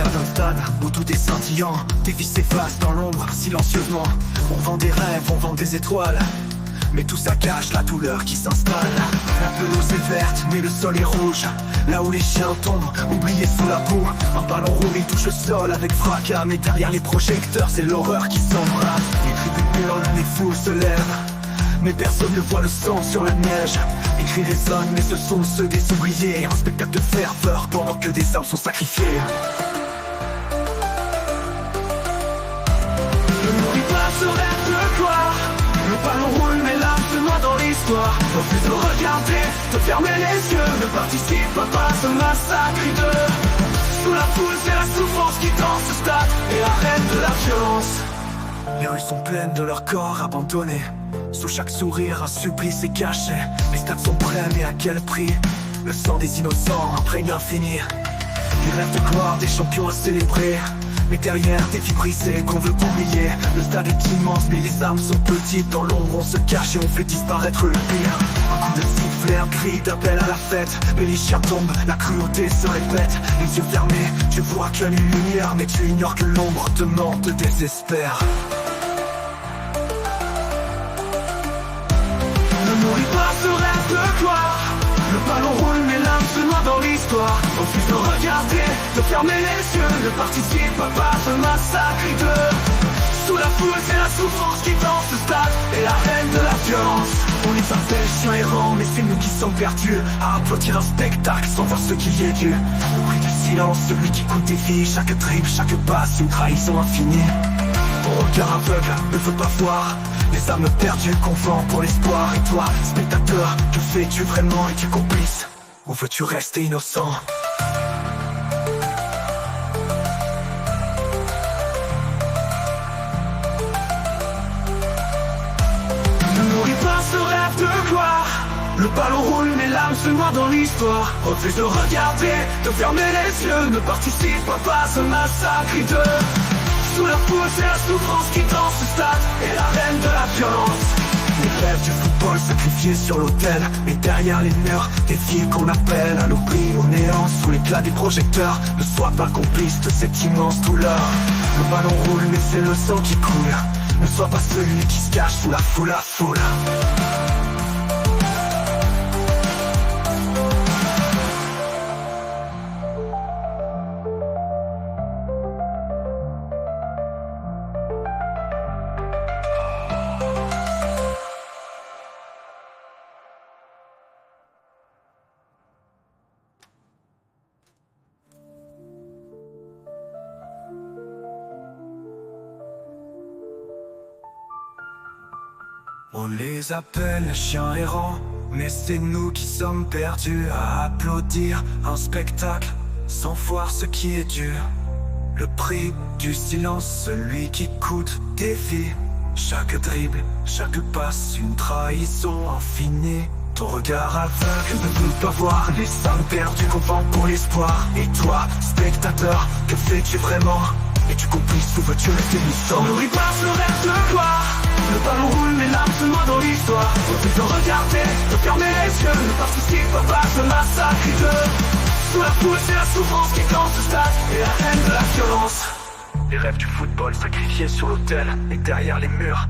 lumière d'un stade où tout est scintillant. Tes vies s'effacent dans l'ombre, silencieusement. On vend des rêves, on vend des étoiles, mais tout ça cache la douleur qui s'installe. La pelouse est verte, mais le sol est rouge. Là où les chiens tombent, oubliés sous la boue. Un ballon rouge, il touche le sol avec fracas. Mais derrière les projecteurs, c'est l'horreur qui s'embrase. Les cris hurlent, les foules se lèvent, mais personne ne voit le sang sur la neige. Les cris résonnent, mais ce sont ceux des oubliés. Un spectacle de ferveur pendant que des âmes sont sacrifiées. Ne nourris pas ce rêve de gloire. Le ballon roule, mais l'âme se noie dans l'histoire. Refuse de regarder, de fermer les yeux. Ne participe pas à ce massacre hideux. Sous la foule, c'est la souffrance qui danse ce stade et la reine de la violence. Les rues sont pleines de leurs corps abandonnés. Sous chaque sourire, un supplice est caché. Les stades sont prêts, mais à quel prix? Le sang des innocents imprègne l'infini. Les rêves de gloire des champions à célébrer, mais derrière des vies brisées qu'on veut oublier. Le stade est immense, mais les âmes sont petites. Dans l'ombre, on se cache et on fait disparaître le pire. Un coup de sifflet, un cri d'appel à la fête. Mais les chiens tombent, la cruauté se répète. Les yeux fermés, tu vois que la lumière, mais tu ignores que l'ombre te ment, te désespère. Ne nourris pas ce rêve de gloire. Le ballon roule, mais l'âme se noie dans l'histoire. Refuse de regarder, de fermer les yeux. Ne participe pas à ce massacre hideux. Sous la foule, c'est la souffrance qui danse ce stade et la reine de la violence. On est un tel chien errant, mais c'est nous qui sommes perdus à applaudir un spectacle sans voir ce qui y est dû. Le bruit du silence, celui qui compte tes vies. Chaque dribble, chaque passe, une trahison infinie. Ton regard aveugle ne veut pas voir les âmes perdues qu'on vend pour l'espoir. Et toi, spectateur, que fais-tu vraiment? Es-tu complice ou veux-tu rester innocent? Ne nourris pas ce rêve de gloire. Le ballon roule, mais l'âme se noie dans l'histoire. Refuse de regarder, de fermer les yeux. Ne participe pas à ce massacre hideux. Sous la foule, c'est la souffrance qui danse ce stade et la reine de la violence. Les rêves du football sacrifiés sur l'autel, mais derrière les murs, des vies qu'on appelle à l'oubli, au néant. Sous l'éclat des projecteurs, ne sois pas complice de cette immense douleur. Le ballon roule, mais c'est le sang qui coule. Ne sois pas celui qui se cache sous la foule à foule. On les appelle les chiens errants, mais c'est nous qui sommes perdus à applaudir un spectacle sans voir ce qui est dur. Le prix du silence, celui qui coûte des vies. Chaque dribble, chaque passe, une trahison infinie. Ton regard aveugle ne veut pas voir les âmes perdues qu'on vend pour l'espoir. Et toi, spectateur, que fais-tu vraiment? Es-tu complice ou veux-tu rester innocent? Ne nourris pas ce rêve de gloire. Le ballon roule, mais l'âme se noie dans l'histoire. Refuse de regarder, de fermer les yeux. Ne participe pas à ce massacre hideux. Sous la foule, c'est la souffrance qui danse ce stade et la reine de la violence. Les rêves du football sacrifiés sur l'autel et derrière les murs.